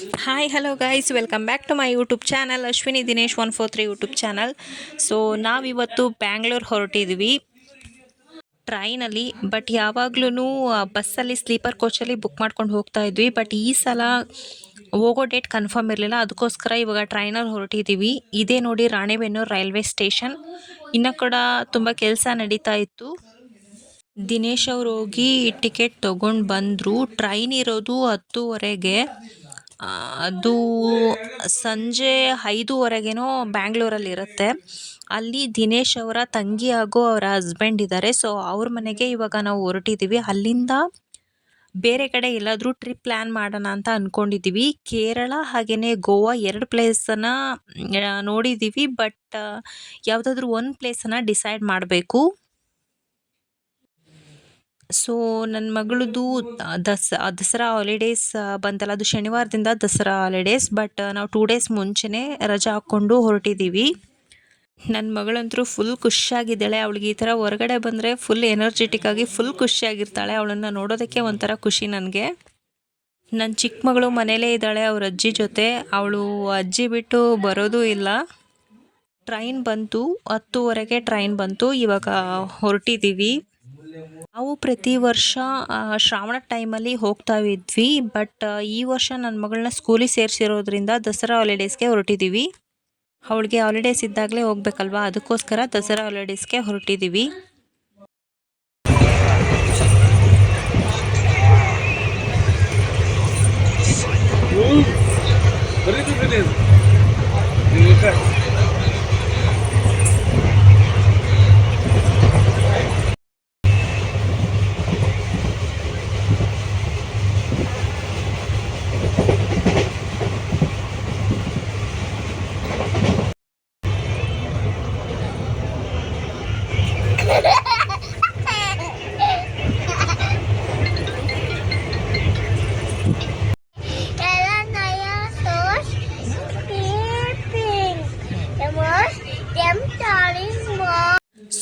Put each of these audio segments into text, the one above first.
Hi hello guys, welcome back to my YouTube channel Ashwini Dinesh 143 YouTube channel. So ನಾವಿವತ್ತು ಬ್ಯಾಂಗ್ಳೂರ್ ಹೊರಟಿದ್ವಿ ಟ್ರೈನಲ್ಲಿ. But ಯಾವಾಗ್ಲೂ ಬಸ್ಸಲ್ಲಿ sleeper ಕೋಚಲ್ಲಿ book ಮಾಡ್ಕೊಂಡು ಹೋಗ್ತಾ ಇದ್ವಿ. ಬಟ್ ಈ ಸಲ ಹೋಗೋ ಡೇಟ್ ಕನ್ಫರ್ಮ್ ಇರಲಿಲ್ಲ, ಅದಕ್ಕೋಸ್ಕರ ಇವಾಗ ಟ್ರೈನಲ್ಲಿ ಹೊರಟಿದ್ದೀವಿ. ಇದೇ ನೋಡಿ ರಾಣೆಬೆನ್ನೂರು ರೈಲ್ವೆ ಸ್ಟೇಷನ್. ಇನ್ನು ಕೂಡ ತುಂಬ ಕೆಲಸ ನಡೀತಾ ಇತ್ತು. ದಿನೇಶ್ ಅವ್ರು ಹೋಗಿ ಟಿಕೆಟ್ ತೊಗೊಂಡು ಬಂದರು. ಟ್ರೈನ್ ಇರೋದು 10:30ಗೆ. ಅದು ಸಂಜೆ 5:30ಗೇನೋ ಬ್ಯಾಂಗ್ಳೂರಲ್ಲಿ ಇರುತ್ತೆ. ಅಲ್ಲಿ ದಿನೇಶ್ ಅವರ ತಂಗಿ ಹಾಗೂ ಅವರ ಹಸ್ಬೆಂಡ್ ಇದ್ದಾರೆ. ಸೊ ಅವ್ರ ಮನೆಗೆ ಇವಾಗ ನಾವು ಹೊರಟಿದ್ದೀವಿ. ಅಲ್ಲಿಂದ ಬೇರೆ ಕಡೆ ಎಲ್ಲಾದರೂ ಟ್ರಿಪ್ ಪ್ಲ್ಯಾನ್ ಮಾಡೋಣ ಅಂತ ಅಂದ್ಕೊಂಡಿದ್ದೀವಿ. ಕೇರಳ ಹಾಗೆಯೇ ಗೋವಾ 2 ಪ್ಲೇಸನ್ನು ನೋಡಿದ್ದೀವಿ. ಬಟ್ ಯಾವುದಾದ್ರೂ ಒಂದು ಪ್ಲೇಸನ್ನು ಡಿಸೈಡ್ ಮಾಡಬೇಕು. ಸೊ ನನ್ನ ಮಗಳದ್ದು ದಸರಾ ಹಾಲಿಡೇಸ್ ಬಂತಲ್ಲ, ಅದು ಶನಿವಾರದಿಂದ ದಸರಾ ಹಾಲಿಡೇಸ್. ಬಟ್ ನಾವು 2 ಡೇಸ್ ಮುಂಚೆನೇ ರಜಾ ಹಾಕ್ಕೊಂಡು ಹೊರಟಿದ್ದೀವಿ. ನನ್ನ ಮಗಳಂತೂ ಫುಲ್ ಖುಷಿಯಾಗಿದ್ದಾಳೆ. ಅವಳಿಗೆ ಈ ಥರ ಹೊರಗಡೆ ಬಂದರೆ ಫುಲ್ ಎನರ್ಜೆಟಿಕ್ ಆಗಿ ಫುಲ್ ಖುಷಿಯಾಗಿರ್ತಾಳೆ. ಅವಳನ್ನು ನೋಡೋದಕ್ಕೆ ಒಂಥರ ಖುಷಿ ನನಗೆ. ನನ್ನ ಚಿಕ್ಕ ಮಗಳು ಮನೇಲೇ ಇದ್ದಾಳೆ ಅವ್ರ ಅಜ್ಜಿ ಜೊತೆ. ಅವಳು ಅಜ್ಜಿ ಬಿಟ್ಟು ಬರೋದೂ ಇಲ್ಲ. ಟ್ರೈನ್ ಬಂತು, 10:30ಗೆ ಟ್ರೈನ್ ಬಂತು. ಇವಾಗ ಹೊರಟಿದ್ದೀವಿ. ನಾವು ಪ್ರತಿ ವರ್ಷ ಶ್ರಾವಣ ಟೈಮಲ್ಲಿ ಹೋಗ್ತಾ ಇದ್ವಿ. ಬಟ್ ಈ ವರ್ಷ ನನ್ನ ಮಗಳನ್ನ ಸ್ಕೂಲಿಗೆ ಸೇರಿಸಿರೋದ್ರಿಂದ ದಸರಾ ಹಾಲಿಡೇಸ್ಗೆ ಹೊರಟಿದ್ದೀವಿ. ಅವಳಿಗೆ ಹಾಲಿಡೇಸ್ ಇದ್ದಾಗಲೇ ಹೋಗ್ಬೇಕಲ್ವಾ, ಅದಕ್ಕೋಸ್ಕರ ದಸರಾ ಹಾಲಿಡೇಸ್ಗೆ ಹೊರಟಿದ್ದೀವಿ.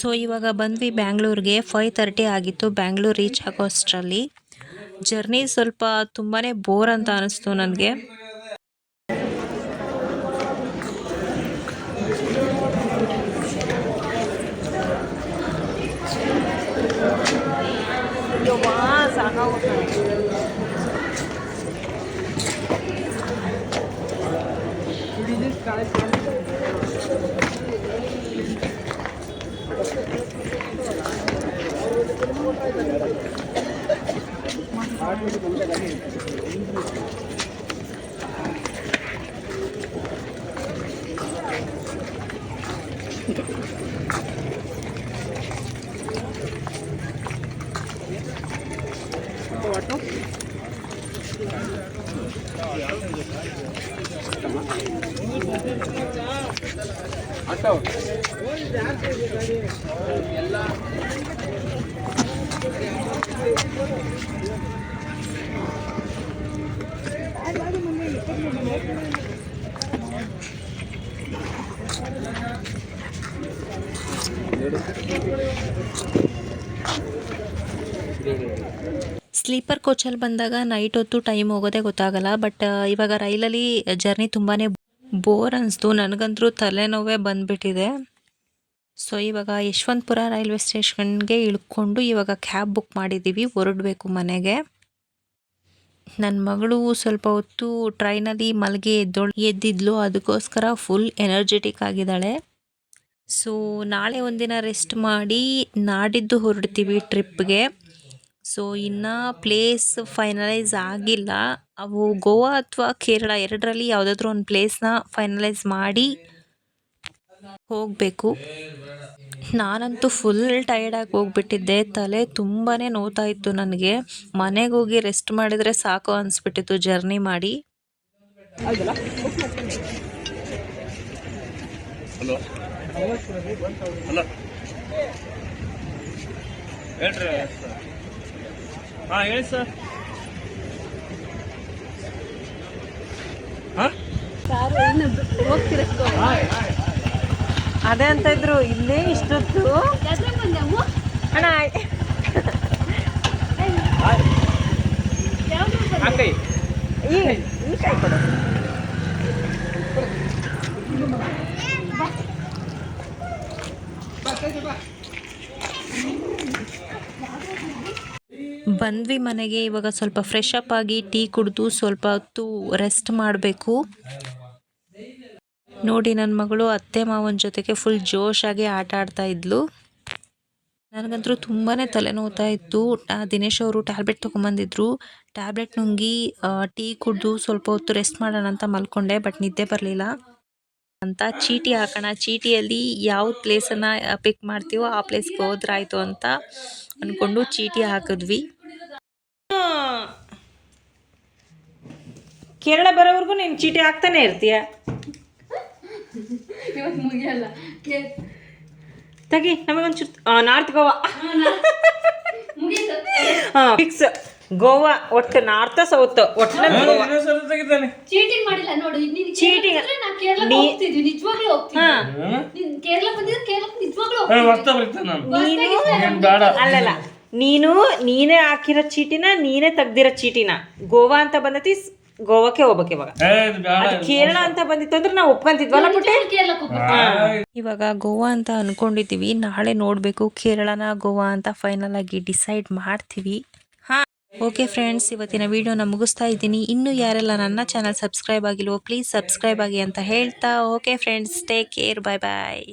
ಸೊ ಇವಾಗ ಬಂದ್ವಿ ಬ್ಯಾಂಗ್ಳೂರಿಗೆ. 5:30 ಆಗಿತ್ತು ಬ್ಯಾಂಗ್ಳೂರ್ ರೀಚ್ ಆಗೋ ಅಷ್ಟರಲ್ಲಿ. ಜರ್ನಿ ಸ್ವಲ್ಪ ತುಂಬಾ ಬೋರ್ ಅಂತ ಅನಿಸ್ತು ನನಗೆ. ಸ್ಲೀಪರ್ ಕೋಚಲ್ಲಿ ಬಂದಾಗ ನೈಟ್ ಹೊತ್ತು ಟೈಮ್ ಹೋಗೋದೇ ಗೊತ್ತಾಗಲ್ಲ. ಬಟ್ ಇವಾಗ ರೈಲಲ್ಲಿ ಜರ್ನಿ ತುಂಬಾ ಬೋರ್ ಅನಿಸ್ತು. ನನಗಂತೂ ತಲೆನೋವೇ ಬಂದುಬಿಟ್ಟಿದೆ. ಸೊ ಇವಾಗ ಯಶವಂತಪುರ ರೈಲ್ವೆ ಸ್ಟೇಷನ್ಗೆ ಇಳ್ಕೊಂಡು ಇವಾಗ ಕ್ಯಾಬ್ ಬುಕ್ ಮಾಡಿದ್ದೀವಿ, ಹೊರಡಬೇಕು ಮನೆಗೆ. ನನ್ನ ಮಗಳು ಸ್ವಲ್ಪ ಹೊತ್ತು ಟ್ರೈನಲ್ಲಿ ಮಲಗಿ ಎದ್ದಿದ್ಲು, ಅದಕ್ಕೋಸ್ಕರ ಫುಲ್ ಎನರ್ಜೆಟಿಕ್ ಆಗಿದ್ದಾಳೆ. ಸೊ ನಾಳೆ ಒಂದಿನ ರೆಸ್ಟ್ ಮಾಡಿ ನಾಡಿದ್ದು ಹೊರಡ್ತೀವಿ ಟ್ರಿಪ್ಗೆ. ಸೊ ಇನ್ನು ಪ್ಲೇಸ್ ಫೈನಲೈಸ್ ಆಗಿಲ್ಲ. ಅವು ಗೋವಾ ಅಥವಾ ಕೇರಳ 2ರಲ್ಲಿ ಯಾವುದಾದ್ರೂ ಒಂದು ಪ್ಲೇಸ್ನ ಫೈನಲೈಸ್ ಮಾಡಿ ಹೋಗಬೇಕು. ನಾನಂತೂ ಫುಲ್ ಟಯರ್ಡಾಗಿ ಹೋಗ್ಬಿಟ್ಟಿದ್ದೆ. ತಲೆ ತುಂಬಾ ನೋವ್ತಾ ಇತ್ತು ನನಗೆ. ಮನೆಗೆ ಹೋಗಿ ರೆಸ್ಟ್ ಮಾಡಿದರೆ ಸಾಕು ಅನಿಸ್ಬಿಟ್ಟಿತ್ತು ಜರ್ನಿ ಮಾಡಿ. ಹೇಳಿ ಸರ್. ಅದೇ ಅಂತ ಇದ್ರು ಇಲ್ಲೇ ಇಷ್ಟೊತ್ತು ಅಣ್ಣ. ಈ ಕೈ ಕೊಡು. ಬಂದ್ವಿ ಮನೆಗೆ. ಇವಾಗ ಸ್ವಲ್ಪ ಫ್ರೆಶ್ ಅಪ್ ಆಗಿ ಟೀ ಕುಡಿದು ಸ್ವಲ್ಪ ಹೊತ್ತು ರೆಸ್ಟ್ ಮಾಡಬೇಕು. ನೋಡಿ ನನ್ನ ಮಗಳು ಅತ್ತೆ ಮಾವನ ಜೊತೆಗೆ ಫುಲ್ ಜೋಶಾಗಿ ಆಟ ಆಡ್ತಾ ಇದ್ಲು. ನನಗಂತೂ ತುಂಬಾ ತಲೆನೋವ್ತಾ ಇತ್ತು. ದಿನೇಶ್ ಅವರು ಟ್ಯಾಬ್ಲೆಟ್ ತೊಗೊಂಬಂದಿದ್ರು. ಟ್ಯಾಬ್ಲೆಟ್ ನುಂಗಿ ಟೀ ಕುಡಿದು ಸ್ವಲ್ಪ ಹೊತ್ತು ರೆಸ್ಟ್ ಮಾಡೋಣ ಅಂತ ಮಲ್ಕೊಂಡೆ. ಬಟ್ ನಿದ್ದೆ ಬರಲಿಲ್ಲ ಅಂತ ಚೀಟಿ ಹಾಕೋಣ, ಚೀಟಿಯಲ್ಲಿ ಯಾವ ಪ್ಲೇಸನ್ನು ಪಿಕ್ ಮಾಡ್ತೀವೋ ಆ ಪ್ಲೇಸ್ಗೆ ಹೋದ್ರಾಯ್ತು ಅಂತ ಅಂದ್ಕೊಂಡು ಚೀಟಿ ಹಾಕಿದ್ವಿ. ಕೇರಳ ಬರೋವರೆಗೂ ನೀನು ಚೀಟಿ ಹಾಕ್ತಾನೆ ಇರ್ತೀಯ. ತೆಗಿ ನಮಗೊಂಚೂರು ನಾರ್ತ್ ಗೋವಾ. ಹಾಂ ಫಿಕ್ಸ್ ಗೋವಾ. ಒಟ್ಟು ನಾರ್ತ್ ಸೌತ್ ಒಟ್ಟಿನಲ್ಲಿ ಗೋವಾ. ಚೀಟಿಂಗ್ ಮಾಡಿಲ್ಲ ನೋಡು. ಚೀಟಿಂಗ್ ನಿಜವಾಗ್ಲೂ ಅಲ್ಲಲ್ಲ, ನೀನೇ ಹಾಕಿರೋ ಚೀಟಿನ ನೀನೇ ತೆಗ್ದಿರೋ ಚೀಟಿನ ಗೋವಾ ಅಂತ ಬಂದತಿ, ಗೋವಾಕ್ಕೆ ಹೋಗ್ಬೇಕು. ಇವಾಗ ಕೇರಳ ಅಂತ ಬಂದಿತ್ತು ಅಂದ್ರೆ ನಾವು ಒಪ್ಕೊಂತಿದ್ವಲ್ಲ ಪುಟ್ಟಿ. ಇವಾಗ ಗೋವಾ ಅಂತ ಅನ್ಕೊಂಡಿದ್ದೀವಿ. ನಾಳೆ ನೋಡಬೇಕು ಕೇರಳನ ಗೋವಾ ಅಂತ ಫೈನಲ್ ಆಗಿ ಡಿಸೈಡ್ ಮಾಡ್ತೀವಿ. ಓಕೆ ಫ್ರೆಂಡ್ಸ್, ಇವತ್ತಿನ ವಿಡಿಯೋನ ಮುಗಿಸ್ತಾ ಇದ್ದೀನಿ. ಇನ್ನೂ ಯಾರೆಲ್ಲ ನನ್ನ ಚಾನಲ್ ಸಬ್ಸ್ಕ್ರೈಬ್ ಆಗಿಲ್ವೋ ಪ್ಲೀಸ್ ಸಬ್ಸ್ಕ್ರೈಬ್ ಆಗಿ ಅಂತ ಹೇಳ್ತಾ, ಓಕೆ ಫ್ರೆಂಡ್ಸ್, ಟೇಕ್ ಕೇರ್, ಬಾಯ್ ಬಾಯ್.